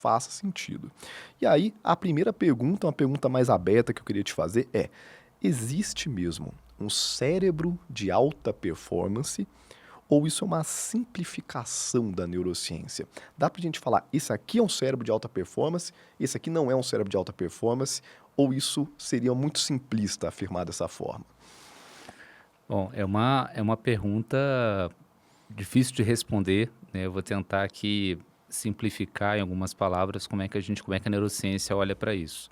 faça sentido. E aí, a primeira pergunta, uma pergunta mais aberta que eu queria te fazer é: existe mesmo um cérebro de alta performance ou isso é uma simplificação da neurociência? Dá pra gente falar, esse aqui é um cérebro de alta performance, esse aqui não é um cérebro de alta performance, ou isso seria muito simplista afirmar dessa forma? Bom, é uma pergunta difícil de responder, né? Eu vou tentar aqui simplificar em algumas palavras como é que a neurociência olha para isso.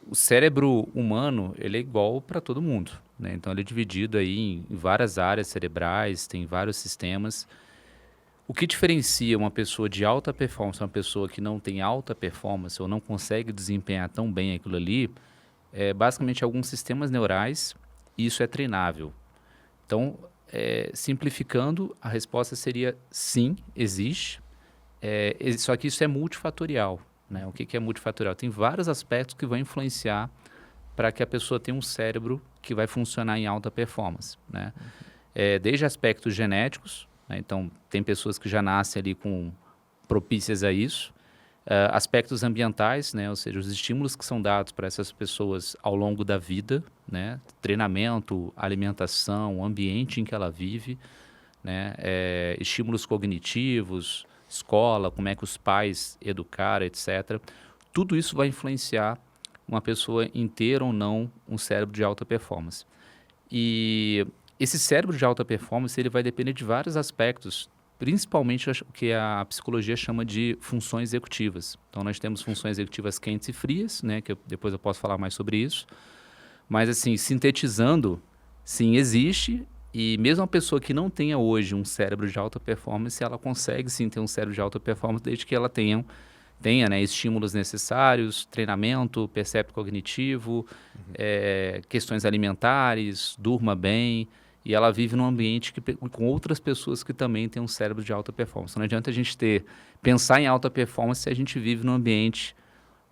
O cérebro humano, ele é igual para todo mundo, né? Então ele é dividido aí em várias áreas cerebrais, tem vários sistemas. O que diferencia uma pessoa de alta performance, uma pessoa que não tem alta performance ou não consegue desempenhar tão bem aquilo ali, é basicamente alguns sistemas neurais, e isso é treinável. Então, simplificando, a resposta seria sim, existe, só que isso é multifatorial, né? O que que é multifatorial? Tem vários aspectos que vão influenciar para que a pessoa tenha um cérebro que vai funcionar em alta performance, né? Desde aspectos genéticos, né? Então, tem pessoas que já nascem ali com propícias a isso, aspectos ambientais, né? Ou seja, os estímulos que são dados para essas pessoas ao longo da vida, né? Treinamento, alimentação, o ambiente em que ela vive, né? Estímulos cognitivos, escola, como é que os pais educaram, etc. Tudo isso vai influenciar uma pessoa em ter ou não um cérebro de alta performance. E esse cérebro de alta performance ele vai depender de vários aspectos, principalmente o que a psicologia chama de funções executivas. Então, nós temos funções executivas quentes e frias, né, depois eu posso falar mais sobre isso. Mas, assim, sintetizando, sim, existe. E mesmo uma pessoa que não tenha hoje um cérebro de alta performance, ela consegue sim ter um cérebro de alta performance desde que ela tenha, né, estímulos necessários, treinamento, percepto cognitivo, questões alimentares, durma bem, e ela vive num ambiente com outras pessoas que também têm um cérebro de alta performance. Não adianta a gente pensar em alta performance se a gente vive num ambiente,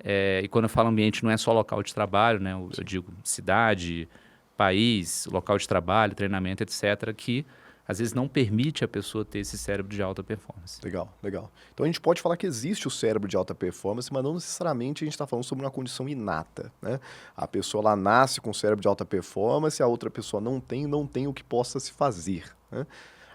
e quando eu falo ambiente não é só local de trabalho, né, eu digo cidade, país, local de trabalho, treinamento, etc., que às vezes não permite a pessoa ter esse cérebro de alta performance. Legal, legal. Então a gente pode falar que existe o cérebro de alta performance, mas não necessariamente a gente está falando sobre uma condição inata, né? A pessoa lá nasce com cérebro de alta performance, a outra pessoa não tem o que possa se fazer, né?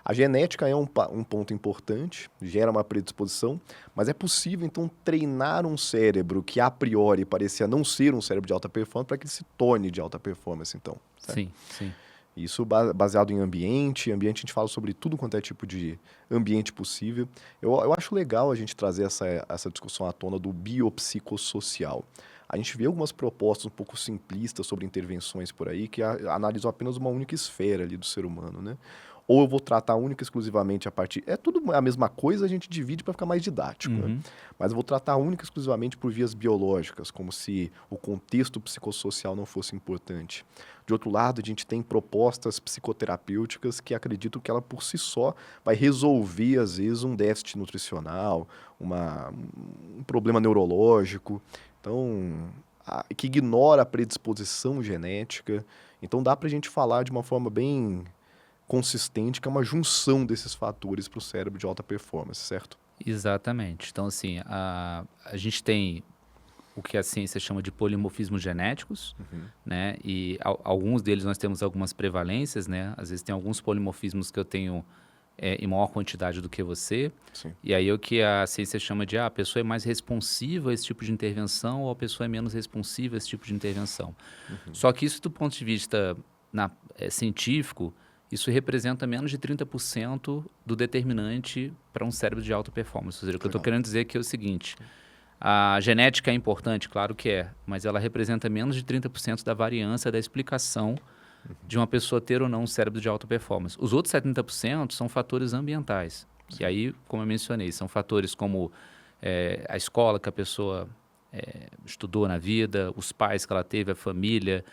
A genética é um ponto importante, gera uma predisposição, mas é possível então treinar um cérebro que a priori parecia não ser um cérebro de alta performance para que ele se torne de alta performance, então, certo? Sim, sim. Isso baseado em ambiente. Ambiente a gente fala sobre tudo quanto é tipo de ambiente possível. Eu acho legal a gente trazer essa discussão à tona do biopsicossocial. A gente vê algumas propostas um pouco simplistas sobre intervenções por aí que analisam apenas uma única esfera ali do ser humano, né? Ou eu vou tratar única e exclusivamente a partir... É tudo a mesma coisa, a gente divide para ficar mais didático, né? Uhum. Mas eu vou tratar única e exclusivamente por vias biológicas, como se o contexto psicossocial não fosse importante. De outro lado, a gente tem propostas psicoterapêuticas que acreditam que ela por si só vai resolver, às vezes, um déficit nutricional, um problema neurológico, então, que ignora a predisposição genética. Então, dá para a gente falar de uma forma bem consistente, que é uma junção desses fatores para o cérebro de alta performance, certo? Exatamente. Então, assim, a gente tem o que a ciência chama de polimorfismos genéticos, né? E alguns deles nós temos algumas prevalências, né? Às vezes tem alguns polimorfismos que eu tenho em maior quantidade do que você. Sim. E aí o que a ciência chama de a pessoa é mais responsiva a esse tipo de intervenção ou a pessoa é menos responsiva a esse tipo de intervenção. Só que isso do ponto de vista científico, isso representa menos de 30% do determinante para um cérebro de alta performance. Ou seja, o que eu estou Legal. querendo dizer aqui é o seguinte: a genética é importante, claro que é, mas ela representa menos de 30% da variância da explicação de uma pessoa ter ou não um cérebro de alta performance. Os outros 70% são fatores ambientais. E aí, como eu mencionei, são fatores como a escola que a pessoa estudou na vida, os pais que ela teve, a família,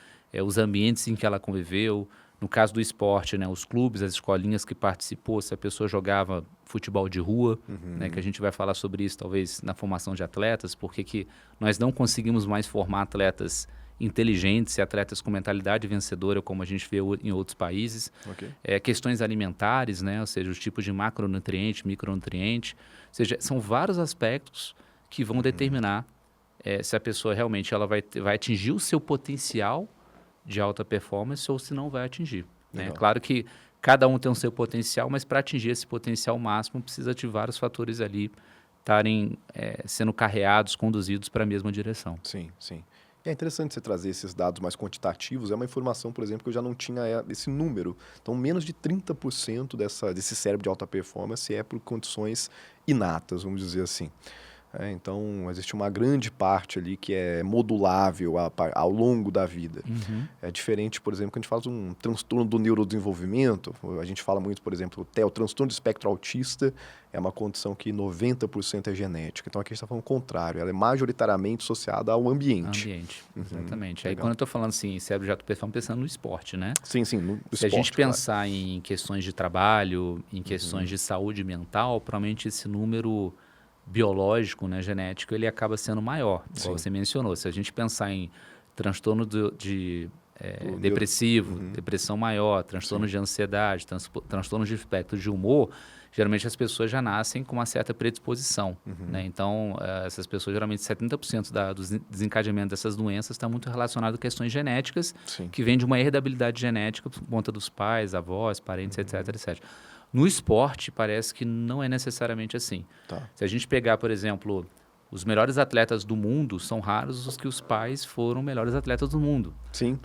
os ambientes em que ela conviveu. No caso do esporte, né, os clubes, as escolinhas que participou, se a pessoa jogava futebol de rua, né, que a gente vai falar sobre isso talvez na formação de atletas, porque que nós não conseguimos mais formar atletas inteligentes e atletas com mentalidade vencedora, como a gente vê em outros países. Ok. Questões alimentares, né? Ou seja, os tipos de macronutriente, micronutriente. Ou seja, são vários aspectos que vão determinar se a pessoa realmente ela vai atingir o seu potencial de alta performance ou se não vai atingir. Né? Claro que cada um tem o seu potencial, mas para atingir esse potencial máximo precisa de vários fatores ali estarem sendo carreados, conduzidos para a mesma direção. Sim, sim. E é interessante você trazer esses dados mais quantitativos. É uma informação, por exemplo, que eu já não tinha esse número. Então, menos de 30% desse cérebro de alta performance é por condições inatas, vamos dizer assim. Então, existe uma grande parte ali que é modulável ao longo da vida. É diferente, por exemplo, quando a gente fala de um transtorno do neurodesenvolvimento, a gente fala muito, por exemplo, o transtorno de espectro autista é uma condição que 90% é genética. Então, aqui a gente está falando o contrário, ela é majoritariamente associada ao ambiente. Exatamente. Aí, Legal. quando eu estou falando assim, cérebro de alta performance, pensando no esporte, né? Sim, no Se esporte, a gente claro. pensar em questões de trabalho, em questões de saúde mental, provavelmente esse número biológico, né, genético, ele acaba sendo maior, igual você mencionou. Se a gente pensar em transtorno depressivo, depressão maior, transtorno de ansiedade, transtorno de espectro de humor, geralmente as pessoas já nascem com uma certa predisposição. Né? Então, essas pessoas, geralmente 70% do desencadeamento dessas doenças está muito relacionado a questões genéticas, que vêm de uma herdabilidade genética por conta dos pais, avós, parentes, etc, etc. No esporte, parece que não é necessariamente assim. Se a gente pegar, por exemplo, os melhores atletas do mundo, são raros os que os pais foram melhores atletas do mundo. Sim.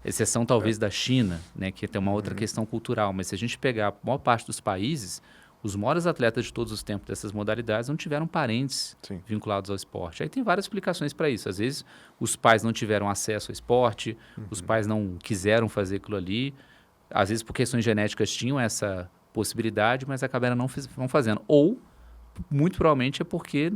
Exceção talvez da China, né, que tem uma outra questão cultural. Mas se a gente pegar a maior parte dos países, os maiores atletas de todos os tempos dessas modalidades não tiveram parentes vinculados ao esporte. Aí tem várias explicações para isso. Às vezes, os pais não tiveram acesso ao esporte, os pais não quiseram fazer aquilo ali. Às vezes, por questões genéticas, tinham essa possibilidade, mas acabaram não fazendo. Ou, muito provavelmente, é porque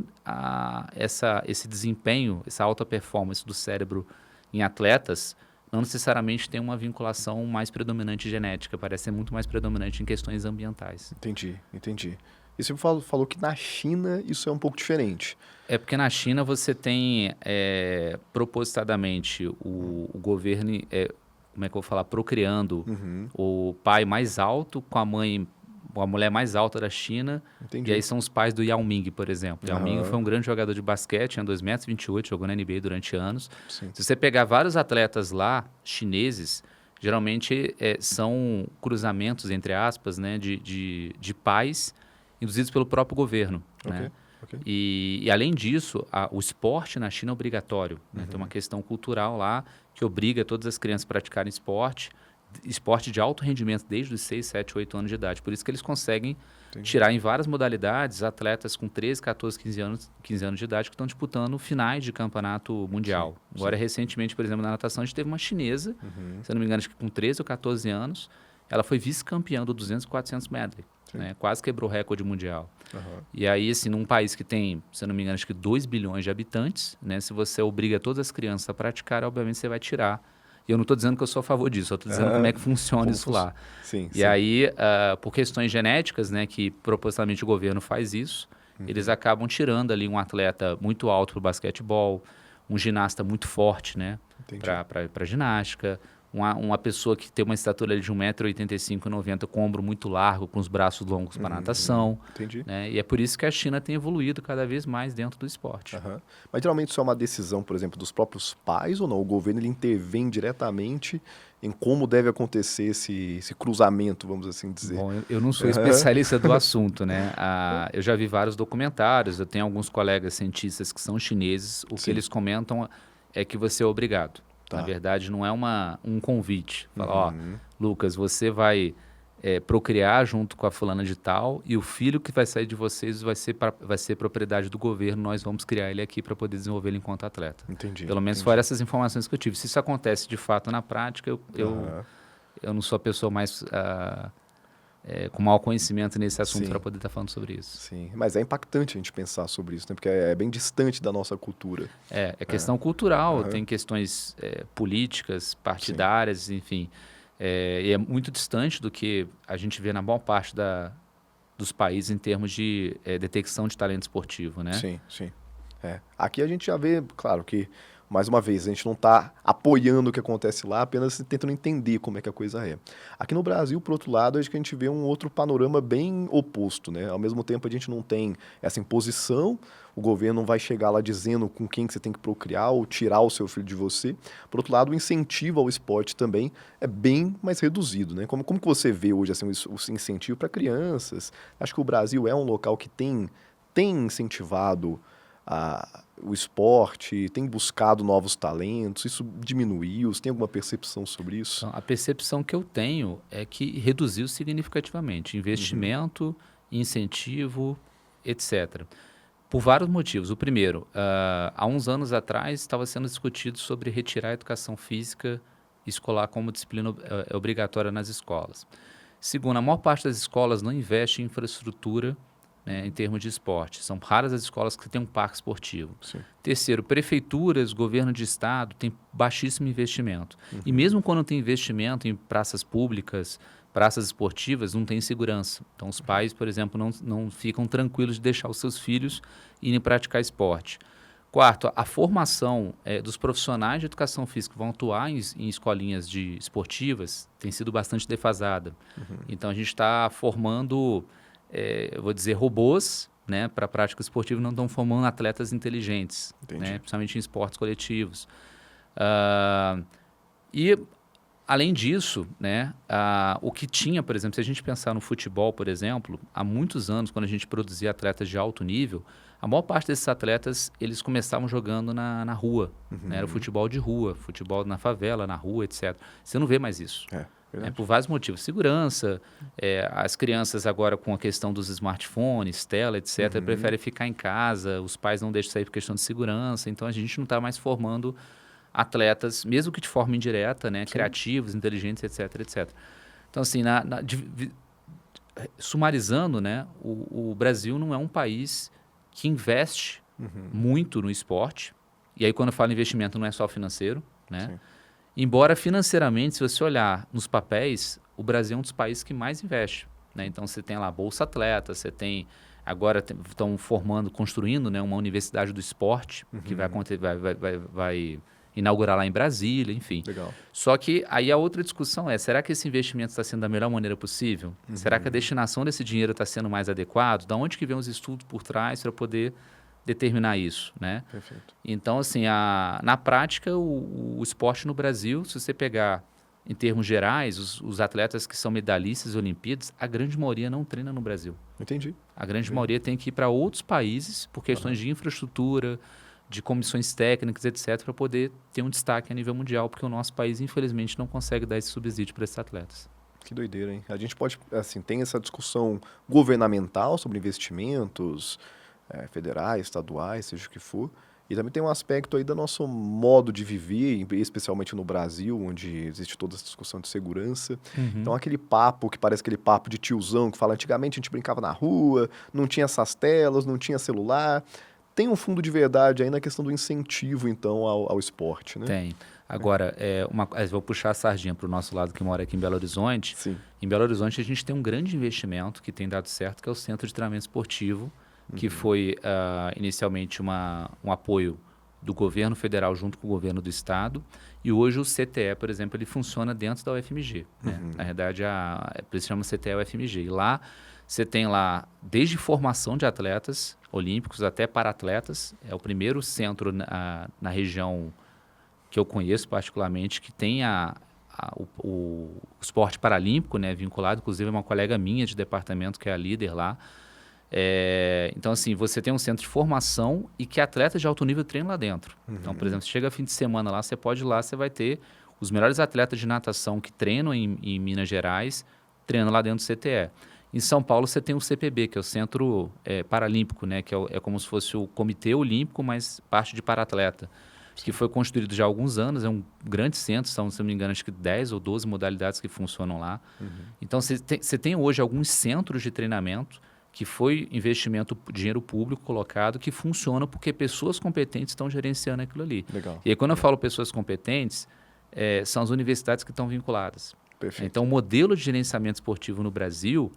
esse desempenho, essa alta performance do cérebro em atletas, não necessariamente tem uma vinculação mais predominante genética, parece ser muito mais predominante em questões ambientais. Entendi. E você falou que na China isso é um pouco diferente. É porque na China você tem, propositadamente, o governo... como é que eu vou falar, procriando o pai mais alto com a mulher mais alta da China. Entendi. E aí são os pais do Yao Ming, por exemplo. Yao Ming foi um grande jogador de basquete, tinha 2,28 m, jogou na NBA durante anos. Sim. Se você pegar vários atletas lá, chineses, geralmente são cruzamentos, entre aspas, né, de pais induzidos pelo próprio governo. Né? E além disso, o esporte na China é obrigatório. Né? Tem uma questão cultural lá que obriga todas as crianças a praticarem esporte de alto rendimento desde os 6, 7, 8 anos de idade. Por isso que eles conseguem tirar em várias modalidades atletas com 13, 14, 15 anos de idade que estão disputando finais de campeonato mundial. Agora, recentemente, por exemplo, na natação, a gente teve uma chinesa, se eu não me engano, acho que com 13 ou 14 anos, ela foi vice-campeã do 200 e 400 medley. Né? Quase quebrou o recorde mundial. E aí, assim, num país que tem, se eu não me engano, acho que 2 bilhões de habitantes, né? Se você obriga todas as crianças a praticar, obviamente você vai tirar. E eu não estou dizendo que eu sou a favor disso, eu estou dizendo como é que funciona isso lá. Aí, por questões genéticas, né, que propositalmente o governo faz isso, eles acabam tirando ali um atleta muito alto para o basquetebol, um ginasta muito forte, né, para ginástica, uma pessoa que tem uma estatura ali de 1,85 m, 1,90 m, com o ombro muito largo, com os braços longos para natação. Né? E é por isso que a China tem evoluído cada vez mais dentro do esporte. Mas geralmente isso é uma decisão, por exemplo, dos próprios pais ou não? O governo ele intervém diretamente em como deve acontecer esse cruzamento, vamos assim dizer. Bom, eu não sou especialista do assunto, né? Eu já vi vários documentários, eu tenho alguns colegas cientistas que são chineses, o que eles comentam é que você é obrigado. Na verdade, não é um convite. Fala, ó, Lucas, você vai procriar junto com a fulana de tal e o filho que vai sair de vocês vai ser propriedade do governo, nós vamos criar ele aqui para poder desenvolver ele enquanto atleta. Pelo menos foram essas informações que eu tive. Se isso acontece de fato na prática, eu não sou a pessoa mais... com maior conhecimento nesse assunto para poder estar falando sobre isso. Sim, mas é impactante a gente pensar sobre isso, né? Porque é bem distante da nossa cultura. É questão cultural, tem questões políticas, partidárias, enfim. E é muito distante do que a gente vê na maior parte dos países em termos de detecção de talento esportivo, né? Sim. Aqui a gente já vê, claro, que Mais uma vez, a gente não está apoiando o que acontece lá, apenas tentando entender como é que a coisa é. Aqui no Brasil, por outro lado, acho que a gente vê um outro panorama bem oposto, né? Ao mesmo tempo, a gente não tem essa imposição, o governo não vai chegar lá dizendo com quem que você tem que procriar ou tirar o seu filho de você. Por outro lado, o incentivo ao esporte também é bem mais reduzido, né? Como que você vê hoje assim, o incentivo para crianças? Acho que o Brasil é um local que tem incentivado o esporte, tem buscado novos talentos, isso diminuiu? Você tem alguma percepção sobre isso? Então, a percepção que eu tenho é que reduziu significativamente investimento, incentivo, etc. Por vários motivos. O primeiro, há uns anos atrás estava sendo discutido sobre retirar a educação física escolar como disciplina obrigatória nas escolas. Segundo, a maior parte das escolas não investe em infraestrutura, né, em termos de esporte. São raras as escolas que têm um parque esportivo. Sim. Terceiro, prefeituras, governo de estado têm baixíssimo investimento. E mesmo quando tem investimento em praças públicas, praças esportivas, não tem segurança. Então, os pais, por exemplo, não ficam tranquilos de deixar os seus filhos irem praticar esporte. Quarto, a formação dos profissionais de educação física que vão atuar em escolinhas esportivas tem sido bastante defasada. Então, a gente está formando, eu vou dizer, robôs, né, para a prática esportiva, não estão formando atletas inteligentes, né, principalmente em esportes coletivos. E, além disso, né, o que tinha, por exemplo, se a gente pensar no futebol, por exemplo, há muitos anos, quando a gente produzia atletas de alto nível, a maior parte desses atletas, eles começavam jogando na rua. Né? Era o futebol de rua, futebol na favela, na rua, etc. Você não vê mais isso. Por vários motivos. Segurança, as crianças agora com a questão dos smartphones, tela, etc., preferem ficar em casa, os pais não deixam sair por questão de segurança, então a gente não está mais formando atletas, mesmo que de forma indireta, né, criativos, inteligentes, etc., etc. Então, assim, sumarizando, né, o Brasil não é um país que investe muito no esporte, e aí quando eu falo investimento não é só financeiro, né? Sim. Embora financeiramente, se você olhar nos papéis, o Brasil é um dos países que mais investe, né? Então você tem lá a Bolsa Atleta, você tem agora estão construindo, né, uma universidade do esporte que vai inaugurar lá em Brasília, enfim. Legal. Só que aí a outra discussão é, será que esse investimento está sendo da melhor maneira possível? Será que a destinação desse dinheiro está sendo mais adequado? Da onde que vem os estudos por trás para poder determinar isso, né? Perfeito. Então, assim, na prática, o esporte no Brasil, se você pegar em termos gerais, os atletas que são medalhistas e Olimpíadas, a grande maioria não treina no Brasil. Entendi. A grande maioria tem que ir para outros países por questões de infraestrutura, de comissões técnicas, etc., para poder ter um destaque a nível mundial, porque o nosso país, infelizmente, não consegue dar esse subsídio para esses atletas. Que doideira, hein? A gente pode, assim, tem essa discussão governamental sobre investimentos federais, estaduais, seja o que for, e também tem um aspecto aí do nosso modo de viver, especialmente no Brasil, onde existe toda essa discussão de segurança. Então, aquele papo que parece aquele papo de tiozão que fala, antigamente a gente brincava na rua, não tinha essas telas, não tinha celular. Tem um fundo de verdade aí na questão do incentivo, então, ao esporte, né? Tem. Agora, vou puxar a sardinha para o nosso lado que mora aqui em Belo Horizonte. Sim. Em Belo Horizonte, a gente tem um grande investimento que tem dado certo, que é o Centro de Treinamento Esportivo, que foi inicialmente um apoio do governo federal junto com o governo do estado. E hoje o CTE, por exemplo, ele funciona dentro da UFMG. Né? Na verdade, ele se chama CTE UFMG. E lá você tem lá desde formação de atletas olímpicos até para-atletas. É o primeiro centro na região que eu conheço particularmente que tem o esporte paralímpico, né, vinculado. Inclusive, uma colega minha de departamento que é a líder lá. Então, assim, você tem um centro de formação e que atletas de alto nível treinam lá dentro. Então, por exemplo, você chega fim de semana lá, você pode ir lá, você vai ter os melhores atletas de natação que treinam em Minas Gerais, treinam lá dentro do CTE. Em São Paulo, você tem o CPB, que é o Centro Paralímpico, né, que é como se fosse o Comitê Olímpico, mas parte de para-atleta, que foi construído já há alguns anos, é um grande centro, são, se não me engano, acho que 10 ou 12 modalidades que funcionam lá. Então, você tem hoje alguns centros de treinamento que foi investimento, dinheiro público colocado, que funciona porque pessoas competentes estão gerenciando aquilo ali. Legal. E aí, quando eu falo pessoas competentes, são as universidades que estão vinculadas. Perfeito. Então, o modelo de gerenciamento esportivo no Brasil,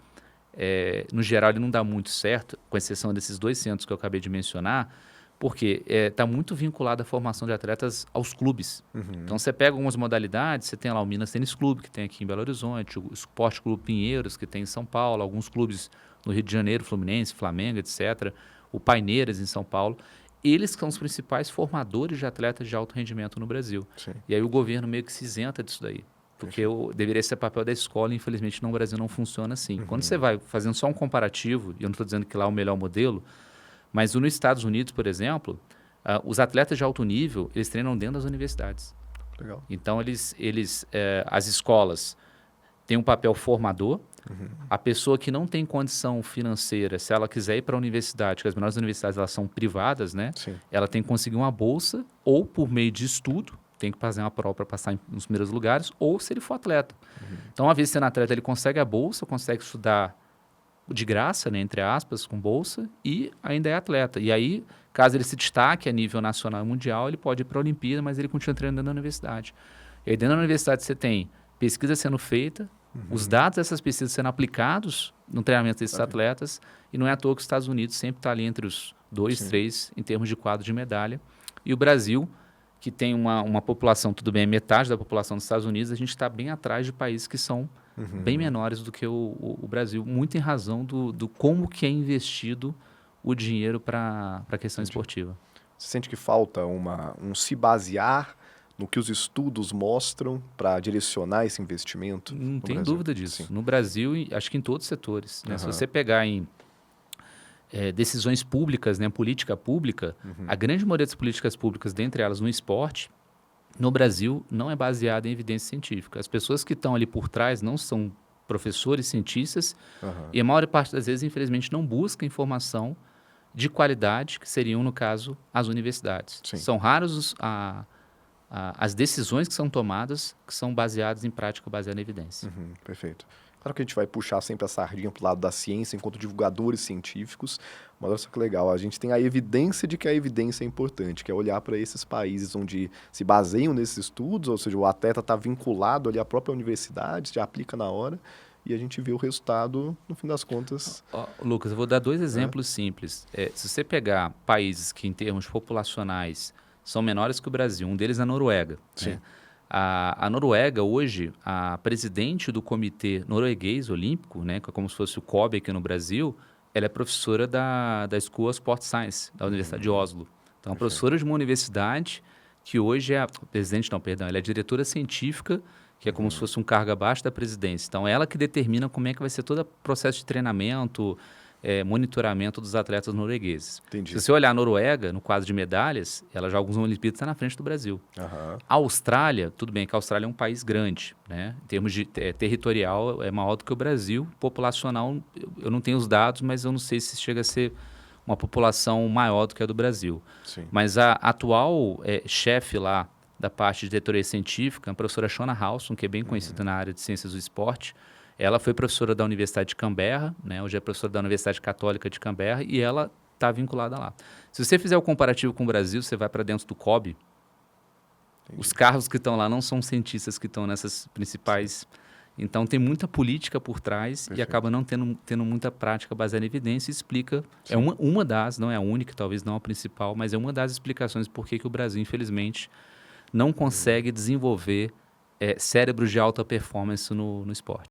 no geral, ele não dá muito certo, com exceção desses dois centros que eu acabei de mencionar, Porque está muito vinculado a formação de atletas aos clubes. Então, você pega algumas modalidades, você tem lá o Minas Tênis Clube, que tem aqui em Belo Horizonte, o Esporte Clube Pinheiros, que tem em São Paulo, alguns clubes no Rio de Janeiro, Fluminense, Flamengo, etc., o Paineiras em São Paulo. Eles são os principais formadores de atletas de alto rendimento no Brasil. Sim. E aí o governo meio que se isenta disso daí. Porque deveria ser papel da escola e, infelizmente, no Brasil não funciona assim. Quando você vai fazendo só um comparativo, e eu não estou dizendo que lá é o melhor modelo, mas nos Estados Unidos, por exemplo, os atletas de alto nível, eles treinam dentro das universidades. Legal. Então, as escolas têm um papel formador. A pessoa que não tem condição financeira, se ela quiser ir para a universidade, que as melhores universidades elas são privadas, né? Sim. Ela tem que conseguir uma bolsa ou por meio de estudo, tem que fazer uma prova para passar nos primeiros lugares, ou se ele for atleta. Então, uma vez sendo atleta, ele consegue a bolsa, consegue estudar de graça, né, entre aspas, com bolsa, e ainda é atleta. E aí, caso ele se destaque a nível nacional e mundial, ele pode ir para a Olimpíada, mas ele continua treinando dentro da universidade. E aí, dentro da universidade, você tem pesquisa sendo feita, os dados dessas pesquisas sendo aplicados no treinamento desses atletas, e não é à toa que os Estados Unidos sempre está ali entre os 2, 3 em termos de quadro de medalha. E o Brasil, que tem uma população, tudo bem, metade da população dos Estados Unidos, a gente está bem atrás de países que são bem menores do que o Brasil, muito em razão do como que é investido o dinheiro para a questão esportiva. Você sente que falta um se basear no que os estudos mostram para direcionar esse investimento? Não tem Brasil? dúvida disso. Sim. No Brasil, acho que em todos os setores. Né? Se você pegar em decisões públicas, né, política pública, a grande maioria das políticas públicas, dentre elas no esporte, no Brasil, não é baseada em evidência científica. As pessoas que estão ali por trás não são professores, cientistas, e a maior parte das vezes, infelizmente, não busca informação de qualidade, que seriam, no caso, as universidades. Sim. São raros as decisões que são tomadas que são baseadas em prática baseada em evidência. Perfeito. Claro que a gente vai puxar sempre a sardinha para o lado da ciência enquanto divulgadores científicos, mas olha só que legal, a gente tem a evidência de que a evidência é importante, que é olhar para esses países onde se baseiam nesses estudos, ou seja, o atleta está vinculado ali à própria universidade, já aplica na hora, e a gente vê o resultado, no fim das contas. Lucas, eu vou dar 2 exemplos simples. Se você pegar países que, em termos populacionais, são menores que o Brasil, um deles é a Noruega. Sim. Né? A Noruega, hoje, a presidente do Comitê Norueguês Olímpico, né, que é como se fosse o COB aqui no Brasil, ela é professora da School of Sport Science, da Universidade de Oslo. Então, professora de uma universidade que hoje é ela é diretora científica, que é como se fosse um cargo abaixo da presidência. Então, ela que determina como é que vai ser todo o processo de treinamento, monitoramento dos atletas noruegueses. Entendi. Se você olhar a Noruega, no quadro de medalhas, ela já algumas Olimpíadas está na frente do Brasil. A Austrália, tudo bem que a Austrália é um país grande, né? Em termos de territorial, é maior do que o Brasil. Populacional, eu não tenho os dados, mas eu não sei se chega a ser uma população maior do que a do Brasil. Sim. Mas a atual chefe lá da parte de diretoria científica, a professora Shona Halson, que é bem conhecida na área de ciências do esporte, ela foi professora da Universidade de Canberra, né? Hoje é professora da Universidade Católica de Canberra, e ela está vinculada lá. Se você fizer o comparativo com o Brasil, você vai para dentro do COB, os carros que estão lá não são cientistas que estão nessas principais. Então, tem muita política por trás. Perfeito. E acaba não tendo muita prática baseada em evidência e explica. Sim. É uma das, não é a única, talvez não a principal, mas é uma das explicações por que o Brasil, infelizmente, não consegue desenvolver cérebros de alta performance no esporte.